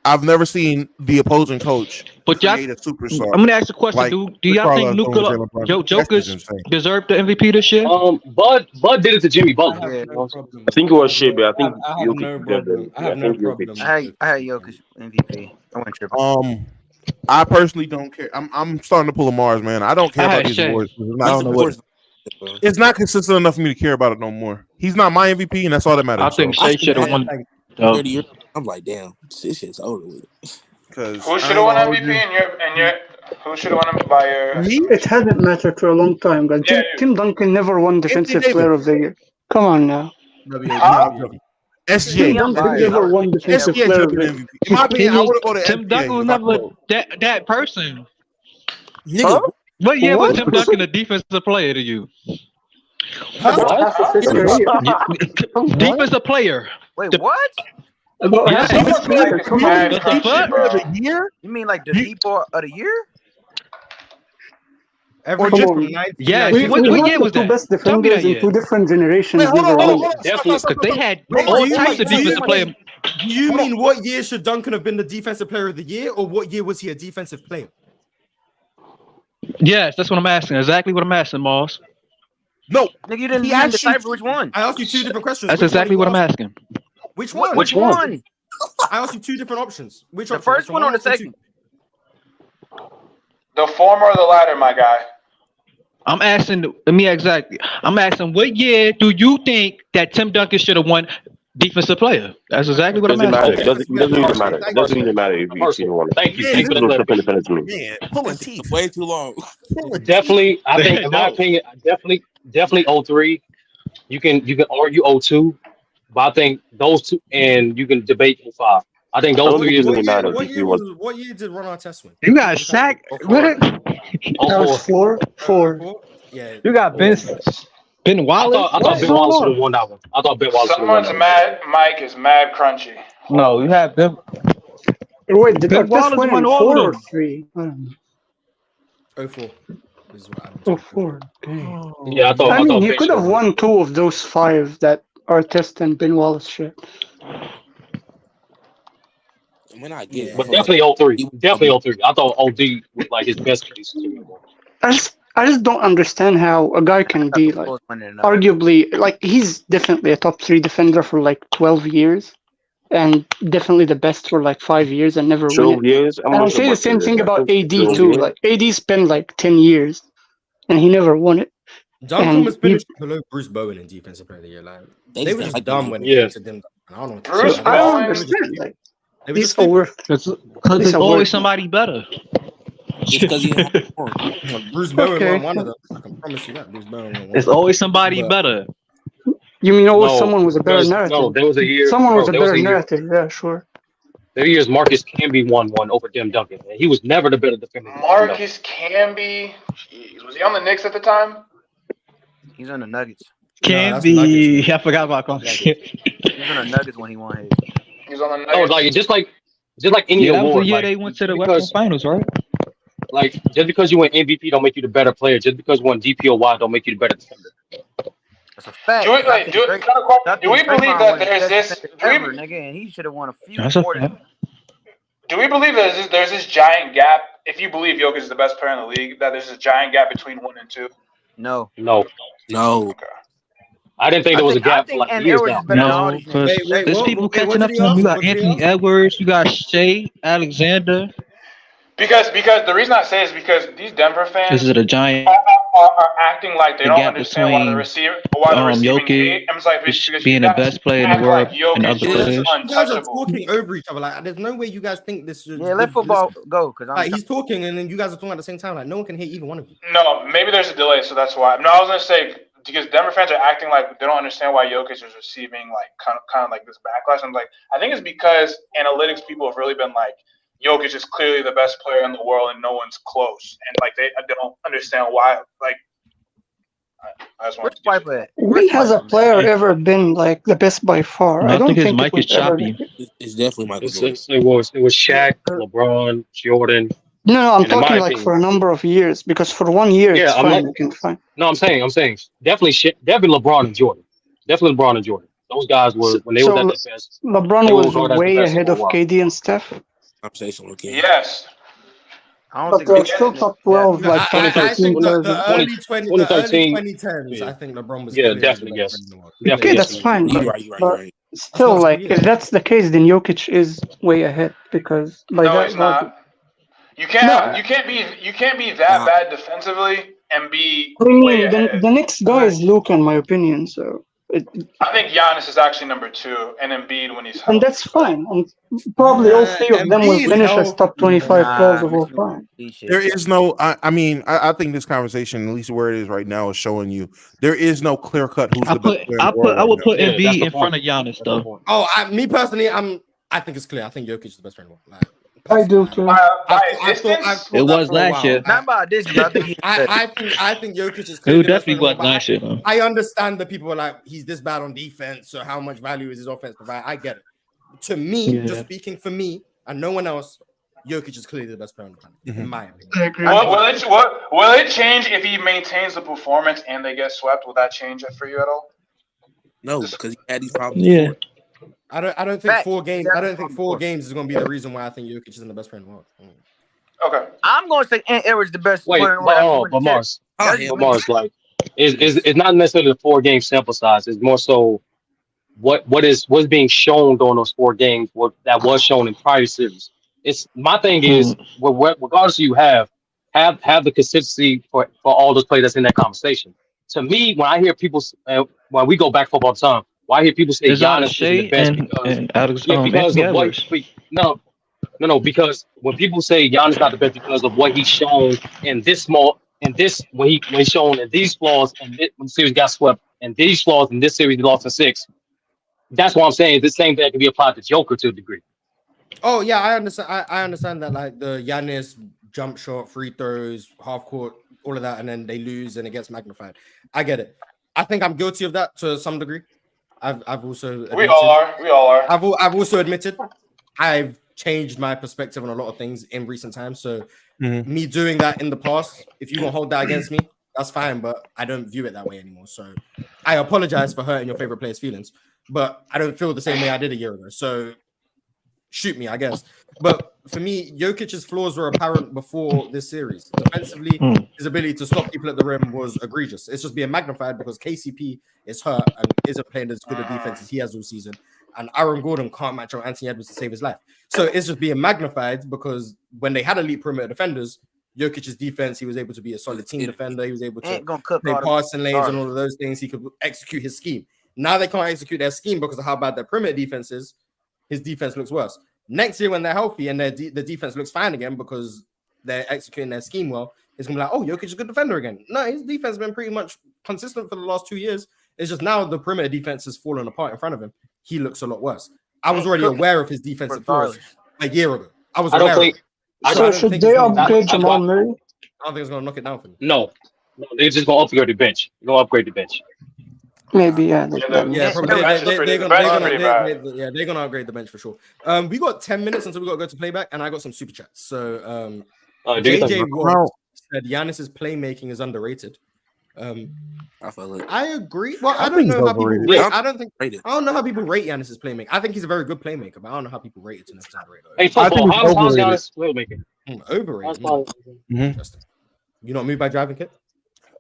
I've never seen the opposing coach But y'all, create a superstar. I'm gonna ask a question. Like Do Rick y'all think Carlisle's doing with Luka Jalen Brunson. That's just Jokic insane. deserved the MVP this year? Bud did it to Jimmy I Butler. have Yeah. no problem. I think it was shit, but I think I have Jokic no deserved problem. it. I have I no think Jokic. problem. I had Jokic MVP. I went triple. I personally don't care. I'm starting to pull a Mars, man. I don't care I about had these Shea. awards. I don't know what. It's not consistent enough for me to care about it no more. He's not my MVP, and that's all that matters. I think so. Shea should have won. So, 30 years. I'm like, damn, this shit's over with. Who should have won MVP in your who should have won him by your Me? It hasn't mattered for a long time, but Yeah, Tim Duncan never won Defensive Davis. Player of the Year. Come on now. SGA. Tim Duncan biased. never won Defensive SGA Player should of be the the Year. MVP. In my opinion, I would have voted Tim SGA. Duncan was if I never could. that person. Nigga, What year was What? Tim Duncan a defensive player to you? About half of his career. Defensive player. Wait, what? About Yeah, half of his career. Come on. What the fuck? Player of the year? You mean like the DPOY of the year? Every Come year on. from 19. Yeah, We what have year the was two that? best Tell me that defenders in year. two different generations. Wait, hold on, never hold on, won hold it. on. Definitely, because they had Wait, all do you types mean- of defensive players. Do you mean what year should Duncan have been the defensive player of the year, or what year was he a defensive player? Yes, that's what I'm asking. Exactly what I'm asking, Moss. No, Nigga, you didn't He even actually- decipher which one. I asked you two different questions. That's Which one exactly you what I'm asked? asking. Which one? Which one? I asked you two different options. Which The option? first Option one or the option two? second? the former or the latter, my guy. I'm asking. Let me exactly. I'm asking, what year do you think that Tim Duncan should have won defensive player? That's exactly what I'm Doesn't matter. asking. Doesn't even matter. It doesn't even matter if you want it. Thank you. Man, Thank you for People the are flipping independent to me. man, pulling teeth. way too long. Definitely, I think, in my No. opinion, definitely 03. You can argue 02, but I think those two, and you can debate 05. I think I those don't 3 think years it in doesn't matter. What year did Ron Artest win? You got Shaq. What? That was 4. Yeah. You got Vince. Ben I Wallace. thought Ben Wallace would have won that one. I thought Ben Wallace would have won Someone's that one. Mike is mad crunchy. No, you have Ben. Wait, did Ben Artest Wallace win won in all 4 of or them. 3? I don't know. 04 is what I'm Oh, talking. 4. Okay. Yeah, I thought I mean, he Ben could have should won 2 of those 5 that Artest and Ben Wallace shit. When I get it, But definitely 03. Definitely 03. I thought OD was like his best case. I just don't understand how a guy can be like arguably like he's definitely a top 3 defender for like 12 years and definitely the best for like 5 years and never win 12 it. years? And I say the same thing about AD 12 too. years. Like AD spent like 10 years and he never won it. Duncan And was finished below Bruce Bowen in defensive player of the year. Like they were just dumb when it came to them. I don't know. What to Bruce say. I don't Bowen. understand. Like They were he's just stupid. over. Because He's there's a always word. somebody better. just because he didn't have porn. Bruce Bowen Okay. won one of them. I can promise you that. Bruce Bowen won one. There's always somebody But- better. You mean always No, someone with a better because- narrative? No, there was a year. Someone with a there was better year- narrative. Yeah, sure. There years Marcus Camby won one over Tim Duncan. And he was never the better defender. than Tim Duncan. Marcus Camby. Jeez, was he on the Knicks at the time? He's on the Nuggets. Can that's be. Nuggets. I forgot about Kobe. He's on the Nuggets when he won his. He was on the No, Nuggets. like just like any Yeah, that was award. the year like, they went to the because- Western Finals, right? Like just because you win MVP don't make you the better player. Just because you won DPOY don't make you the better defender. That's a fact. Do we, like, do we believe that there's this? Ever, nigga, and he should have won a few That's a more than fact. Do we believe that there's this giant gap? If you believe Jokic is the best player in the league, that there's a giant gap between 1 and 2. No. No. No. Okay. I didn't think there was a gap for like years now. No, because there's people catching up to him. You got Anthony Edwards, you got Shea Alexander. Because the reason I say is because these Denver fans This is a giant are acting like they the don't gap understand why the between receiver, why the receiving Jokic I'm like, because being you the guys best player in the act world like and Jokic other is players. You guys are untouchable. talking over each other. Like, there's no way you guys think this is. Yeah, let football go because like, he's talking and then you guys are talking at the same time. Like, no one can hear either one of you. No, maybe there's a delay, so that's why. No, I was gonna say because Denver fans are acting like they don't understand why Jokic is receiving like kind of like this backlash. I'm like, I think it's because analytics people have really been like, Jokic is clearly the best player in the world and no one's close, and like they don't understand why. Like, I just want to. When has a player ever been like the best by far? I don't his think mic it is was ever. choppy. It's definitely Michael Jordan. It was Shaq, LeBron, Jordan. No, I'm And in my talking like opinion- for a number of years because for 1 year Yeah, it's I'm fine. not- You can find. No, I'm saying definitely LeBron and Jordan. Definitely LeBron and Jordan. Those guys were when they So was at their best. LeBron they were was regarded as the way best ahead for a of while. KD and Steph, Conversation with King. Yes. I don't but think they're still top 12, No, like I top think 13 players. the early 2013, 2010s, yeah. I think LeBron was Yeah, clearly definitely, the best yes. player in the world. Definitely, Okay, yes. that's fine. You're But, right. You're but right. still, not like true, yeah. if that's the case, then Jokic is way ahead because by No, that he's logic. not. You can't No. you can't be that bad defensively and be I way mean, ahead. the next guy is Luka, in my opinion. So, I think Giannis is actually number 2, and Embiid when he's and healthy. that's fine. And probably all three of them will Embiid finish as healthy, top 25 Nah, players of all time. There is no. I mean, I think this conversation, at least where it is right now, is showing you there is no clear cut who's the best player in the world. I would put Yeah, that's Embiid the in point. front of Giannis though. Oh, me personally, I think it's clear. I think Jokic is the best player in the world. Like, I do too. By I've distance, thought It that was for a last while. year. Not about this, but I think he's I think Jokic is It clearly the best definitely player in the was world. last year though. I understand that people are like, he's this bad on defense, so how much value is his offense provide? I get it. To me, Yeah. just speaking for me and no one else, Jokic is clearly the best player on the planet, in my opinion. I agree. will it change if he maintains the performance and they get swept? Will that change it for you at all? No, because he had these problems. Yeah. before. I don't think Fact. 4 games. I don't think Of 4 course. games is going to be the reason why I think Jokic isn't the best player in the world. Okay. I'm going to say Ant Edwards the best Wait, player in the world. but Mars, Oh, hell, Mars, like, it's not necessarily the 4-game sample size. It's more so what's being shown during those 4 games, what that was shown in prior series. It's my thing is, regardless of you have the consistency for all those players that's in that conversation. To me, when I hear people, when we go back football all the time, when I hear people say It's Giannis is Shea the best and Alex, because Anthony of what Edwards. no, because when people say Giannis not the best because of what he's shown in this when he's shown in these flaws and when the series got swept and these flaws in this series he lost in 6. That's what I'm saying. The same thing can be applied to Joker to a degree. Oh yeah, I understand. I understand that, like the Giannis jump shot, free throws, half court, all of that, and then they lose and it gets magnified. I get it. I think I'm guilty of that to some degree. I've also admitted, We all are. I've also admitted I've changed my perspective on a lot of things in recent times. So me doing that in the past, if you gonna hold that against me, that's fine. But I don't view it that way anymore. So I apologize for hurting your favorite player's feelings, but I don't feel the same way I did a year ago. So shoot me, I guess. But for me, Jokic's flaws were apparent before this series. Defensively, his ability to stop people at the rim was egregious. It's just being magnified because KCP is hurt and isn't playing as good a defense as he has all season. And Aaron Gordon can't match up Anthony Edwards to save his life. So it's just being magnified because when they had elite perimeter defenders, Jokic's defense, he was able to be a solid team defender. He was able to play passing lanes and all of those things. He could execute his scheme. Now they can't execute their scheme because of how bad their perimeter defense is. His defense looks worse. Next year, when they're healthy and the defense looks fine again because they're executing their scheme well, it's going to be like, oh, Jokic is a good defender again. No, his defense has been pretty much consistent for the last 2 years. It's just now the perimeter defense has fallen apart in front of him. He looks a lot worse. I was already aware of his defensive flaws a year ago. I was aware of it. So should they upgrade Jamal Murray? I don't think it's going to knock it down for them. No, they're just going to upgrade the bench. They're going to upgrade the bench. Maybe, yeah. Yeah, probably. They're gonna upgrade the bench for sure. We got 10 minutes until we got to go to playback, and I got some super chats. So, JJ Ross said Giannis's playmaking is underrated. I agree. Well, I don't know how people rate. I don't know how people rate Giannis's playmaking. I think he's a very good playmaker, but I don't know how people rate it to know if it's underrated. Hey, football, how's Giannis playmaking? Overrated. Interesting. You not moved by driving kit?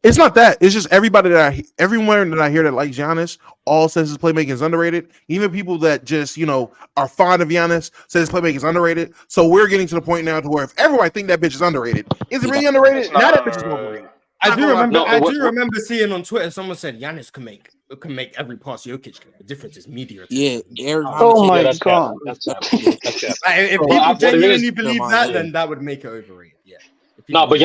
It's not that. It's just everybody everyone that I hear that likes Giannis all says his playmaking is underrated. Even people that just are fond of Giannis says his playmaking is underrated. So we're getting to the point now to where if everybody think that bitch is underrated, is it really underrated? Now that bitch is overrated. I do remember seeing on Twitter someone said Giannis can make every pass Jokic can. The difference is media. Yeah. Oh my god. If people genuinely believe that, then that would make it overrated. Yeah. No, but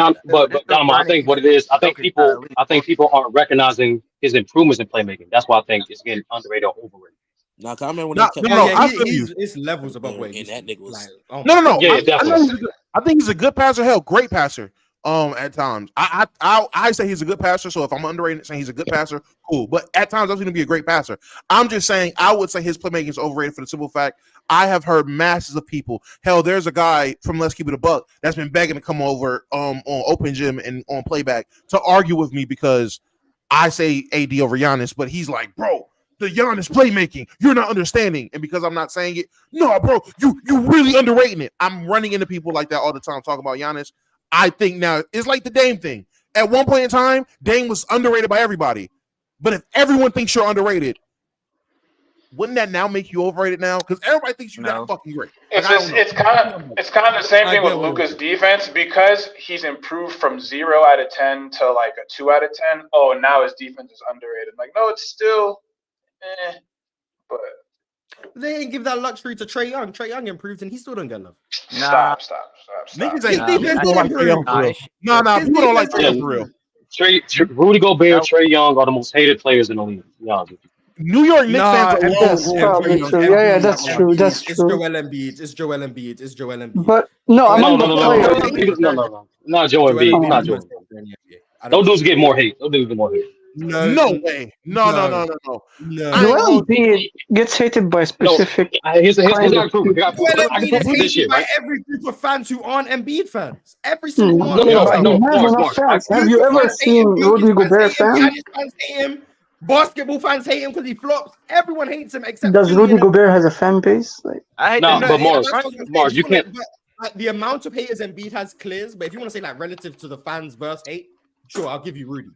Dama, I think what it is, I think people aren't recognizing his improvements in playmaking. That's why I think it's getting underrated or overrated. No, I remember when it's levels above where that nigga was. Like, no. Yeah, definitely. I think he's a good passer. Hell, great passer. At times, I say he's a good passer. So if I'm underrated, saying he's a good passer, cool. But at times, I'm going to be a great passer. I'm just saying I would say his playmaking is overrated for the simple fact I have heard masses of people. Hell, there's a guy from Let's Keep It a Buck that's been begging to come over on Open Gym and on Playback to argue with me because I say AD over Giannis, but he's like, bro, the Giannis playmaking, you're not understanding. And because I'm not saying it, no, bro, you really underrating it. I'm running into people like that all the time talking about Giannis. I think now it's like the Dame thing. At one point in time, Dame was underrated by everybody. But if everyone thinks you're underrated, wouldn't that now make you overrated now? Because everybody thinks you're that fucking great. It's kind of the same thing with Luka's defense because he's improved from 0 out of 10 to like a 2 out of 10. Oh, now his defense is underrated. Like, no, it's still, but they didn't give that luxury to Trae Young. Trae Young improved and he still don't get love. Stop. Niggas ain't people don't like Trae Young for real. Nah, people don't like Trae Young for real. Rudy Gobert, Trae Young are the most hated players in the league. New York Knicks fans alone. That's probably true. Yeah, that's true. That's It's true. Joel Embiid. It's Joel Embiid. But no, among the players. No. Not Joel Embiid. Not Joel Embiid. Those dudes get more hate. No way. No. Joel Embiid gets hated by specific. Here's the proof. I can prove this shit, right? Every group of fans who aren't Embiid fans. Every single one. Have you ever seen Rudy Gobert fans? Giannis fans hate him. Basketball fans hate him because he flops. Everyone hates him except. Does Rudy Gobert has a fan base? Like, but Mars, you can't. The amount of haters Embiid has clears, but if you want to say like relative to the fans versus hate, sure, I'll give you Rudy.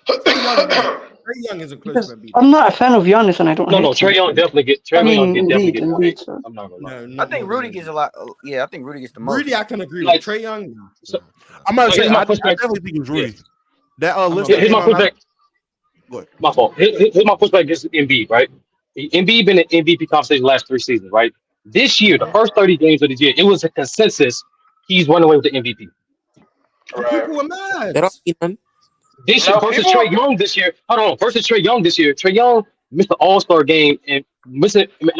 Trae Young isn't close to Embiid. I'm not a fan of Giannis, and I don't. No, Trae Young definitely get. Definitely get more hate. So. I'm not gonna lie. I think Rudy gets a lot. Yeah, I think Rudy gets the most. Rudy, I can agree with. Trae Young. I'm gonna say I definitely think it's Rudy. That list. Here's my perspective. My fault. Here's my perspective against Embiid, right? Embiid been in MVP conversation the last 3 seasons, right? This year, the first 30 games of this year, it was a consensus he's running away with the MVP. Right. People were mad. This year versus Trae Young this year. Hold on, versus Trae Young this year. Trae Young missed the All-Star game and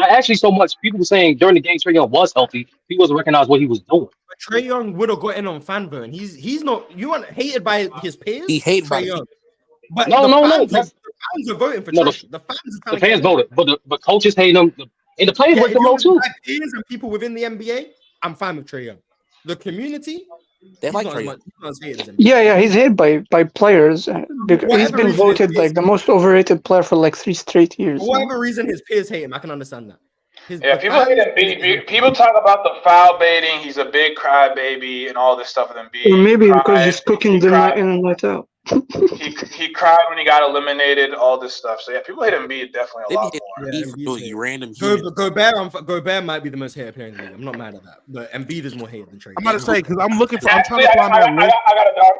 actually so much people were saying during the game Trae Young was healthy. He wasn't recognized what he was doing. But Trae Young would have got in on fan vote. He's not. You weren't hated by his peers. He hated Trae Young. But no. The fans are voting for Trae. The fans voted, but coaches hate him, and the players voted him too. Peers and people within the NBA, I'm fine with Trae Young. The community, they like Trae Young. Yeah, he's hated by players because he's been voted like the most overrated player for like 3 straight years. For whatever reason, his peers hate him. I can understand that. People hate Embiid. People talk about the foul baiting. He's a big crybaby and all this stuff with Embiid. Or maybe because he's cooking the night in and night out. he cried when he got eliminated. All this stuff. So yeah, people hate Embiid definitely a lot more. Gobert might be the most hated player in the league. I'm not mad at that, but Embiid is more hated than Trae. I'm about to say because I'm trying to find I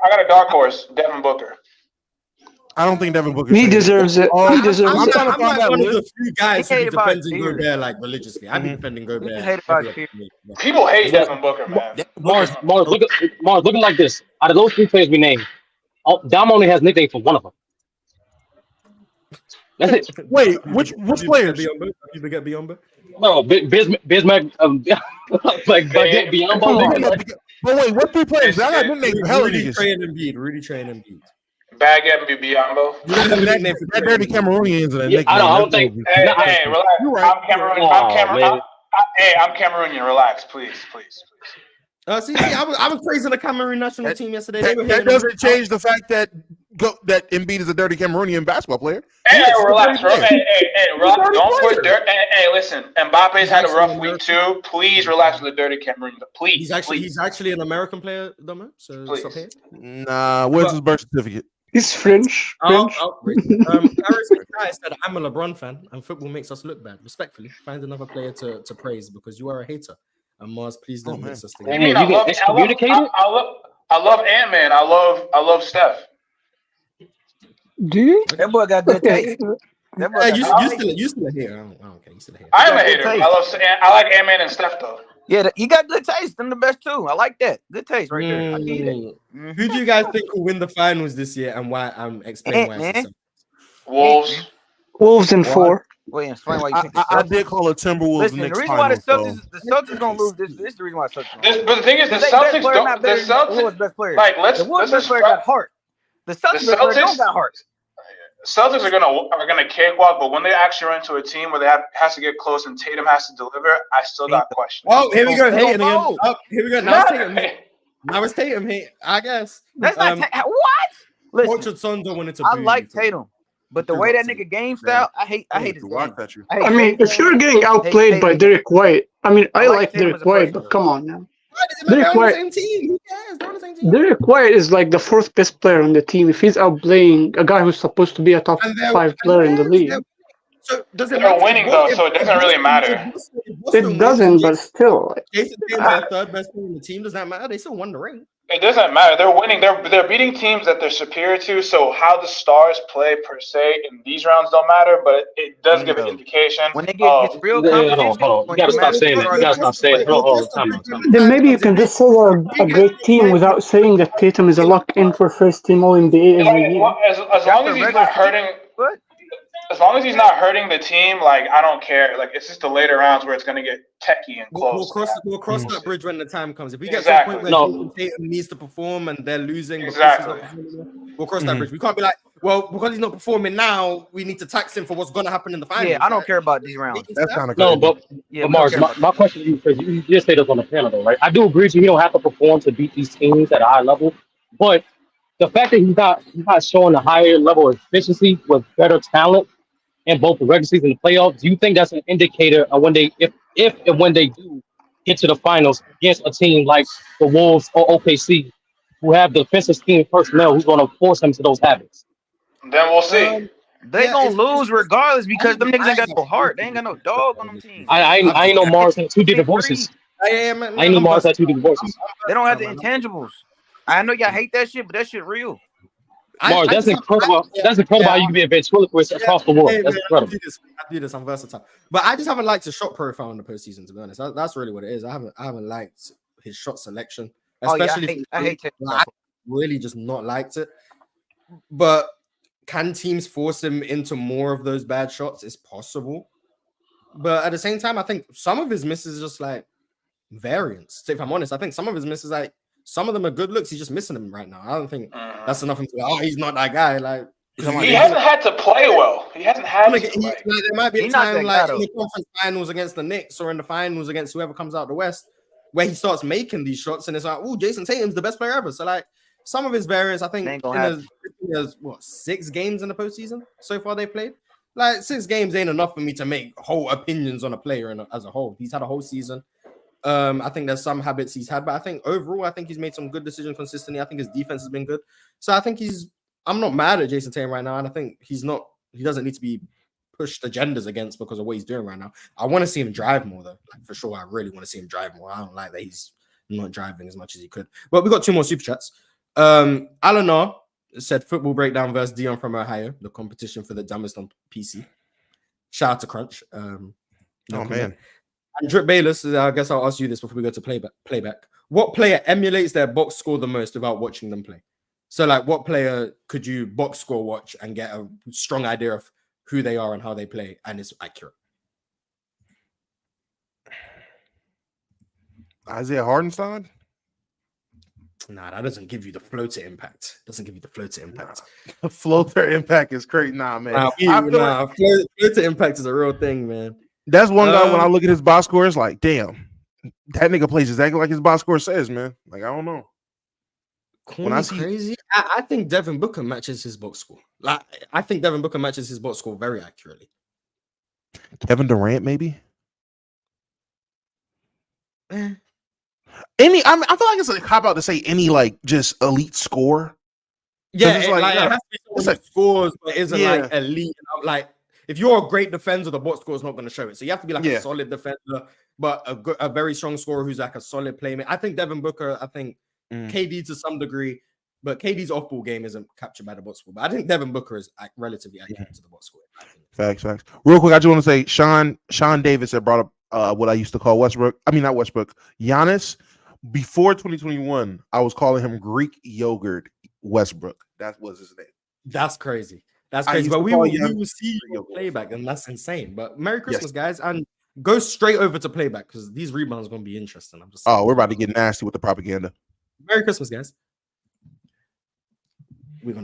got a dark horse, Devin Booker. I don't think Devin Booker. He deserves it. He deserves it. I'm like one of the few guys who defends Gobert like religiously. I've been defending Gobert. People hate Devin Booker, man. Mars, looking like this. Out of those 3 players we named, Dom only has nickname for one of them. That's it. Wait, which players? You forget Biombo? No, Bismack, like Biombo. But wait, what 3 players? I got nicknames for hell of Rudy, Trae, and Embiid. Bag Biombo. That dirty Cameroonians in that nickname. I don't think. Hey, relax. Right. I'm Cameroonian. Relax, please. See, I was praising the Cameroon national team yesterday. That doesn't change the fact that Embiid is a dirty Cameroonian basketball player. Hey, relax. Hey, relax. Don't put dirt. Hey, listen. Mbappe's had a rough week too. Please relax with the dirty Cameroonian. Please. He's actually an American player, though, man. So stop here. Nah, where's his birth certificate? He's French. Outrage. Paris Kai said, "I'm a LeBron fan, and football makes us look bad." Respectfully, find another player to praise because you are a hater. And Mars, please don't mix us together. You get excommunicated? I love Ant-Man. I love Steph. Do you? That boy got good taste. That boy got You still a hater. I don't care. You still a hater. I am a hater. I like Ant-Man and Steph though. Yeah, he got good taste. Them the best too. I like that. Good taste right there. I need it. Who do you guys think will win the finals this year, and why? Explain why. It's Wolves. Wolves in 4. Wait, explain why you think I did call it Timberwolves. Listen, the reason why the Celtics gonna lose this is the reason why the Celtics. But the thing is, the Celtics don't. The Celtics best player. Like the Wolves best player got heart. The Celtics don't got heart. Celtics are gonna cakewalk, but when they actually run into a team where they has to get close and Tatum has to deliver, I still got questions. Oh, here we go. Hating again. Oh, here we go. Now it's Tatum hate. Now it's Tatum hate. I guess. That's not what. Listen, I like Tatum, but the way that nigga game style, I hate his game. I mean, if you're getting outplayed by Derek White, I mean, I like Derek White, but come on now. Derek White. Derek White is like the 4th best player on the team. If he's outplaying a guy who's supposed to be a top 5 player in the league, so they're winning though, so it doesn't really matter. It doesn't, but still. Jason Tatum's the 3rd best player in the team. Does that matter? They still won the ring. It doesn't matter. They're winning. They're beating teams that they're superior to. So how the stars play per se in these rounds don't matter, but it does give an indication. When they get real competition, hold on. You gotta stop saying that. You gotta stop saying it. Then maybe you can just say they're a great team without saying that Tatum is a lock-in for first team All-NBA every year. As long as he's not hurting. As long as he's not hurting the team, like I don't care. Like it's just the later rounds where it's gonna get techie and close. We'll cross that bridge when the time comes. If we get to a point where Tatum needs to perform and they're losing, we'll cross that bridge. We can't be like, well, because he's not performing now, we need to tax him for what's gonna happen in the finals. Yeah, I don't care about these rounds. That's kind of but Mars, my question to you, because you just say this on the panel, though, right? I do agree with you. He don't have to perform to beat these teams at a high level, but the fact that he's not showing a higher level of efficiency with better talent in both the regular season and the playoffs, do you think that's an indicator of when they, if and when they do get to the finals against a team like the Wolves or OKC, who have the defensive scheme personnel who's going to force them to those habits? Then we'll see. They gonna lose regardless because them niggas ain't got no heart. They ain't got no dog on them teams. I ain't know Mars had 2 different voices. I ain't know Mars had 2 different voices. They don't have the intangibles. I know y'all hate that shit, but that shit real. Mars, that's incredible. That's incredible how you can be a ventriloquist across the world. That's incredible. I do this. I'm versatile, but I just haven't liked his shot profile in the postseason. To be honest, that's really what it is. I haven't liked his shot selection, especially. I hate it. I really just not liked it. But can teams force him into more of those bad shots? It's possible, but at the same time, I think some of his misses just like variance. If I'm honest, I think some of his misses like. Some of them are good looks. He's just missing them right now. I don't think that's enough. He's not that guy. Like he hasn't had to play well. He hasn't had. There might be a time like in the conference finals against the Knicks or in the finals against whoever comes out the West, where he starts making these shots, and it's like, oh, Jason Tatum's the best player ever. So like some of his variants, I think, there's 6 games in the postseason so far they played. Like 6 games ain't enough for me to make whole opinions on a player as a whole. He's had a whole season. I think there's some habits he's had, but I think overall, I think he's made some good decisions consistently. I think his defense has been good. So I think I'm not mad at Jason Tatum right now. And I think he doesn't need to be pushed agendas against because of what he's doing right now. I want to see him drive more though. Like, for sure. I really want to see him drive more. I don't like that he's not driving as much as he could, but we got 2 more super chats. Alan said football breakdown versus Dion from Ohio, the competition for the dumbest on PC. Shout out to Crunch. Man. And Drip Bayless, I guess I'll ask you this before we go to playback. What player emulates their box score the most without watching them play? So, like, what player could you box score watch and get a strong idea of who they are and how they play, and it's accurate? Isaiah Hardenstein? Nah, that doesn't give you the floater impact. The floater impact is crazy. Nah, man. Floater impact is a real thing, man. That's one guy when I look at his box score, it's like, damn, that nigga plays exactly like his box score says, man. Like, I don't know. When I see crazy, I think Devin Booker matches his box score. Like, I think Devin Booker matches his box score very accurately. Kevin Durant, maybe. I feel like it's a cop out to say any like just elite score. Yeah, it's it, like, like, yeah, it has to be someone it's who like- scores, but isn't Yeah. like elite. Like, if you're a great defender, the box score is not going to show it. So you have to be like Yeah. a solid defender, but a very strong scorer who's like a solid playmaker. I think Devin Booker, I think KD to some degree, but KD's off-ball game isn't captured by the box score. But I think Devin Booker is relatively accurate to the box score. Facts. Real quick, I just want to say Sean Davis had brought up what I used to call Westbrook. I mean, not Westbrook. Giannis. Before 2021, I was calling him Greek yogurt Westbrook. That was his name. That's crazy. That's I crazy. used But to we call will Giannis see your yogurt. playback, and that's insane. But Merry Christmas, guys, and go straight over to playback because these rebounds are going to be interesting. I'm just saying. Oh, we're about to get nasty with the propaganda. Merry Christmas, guys. We're going to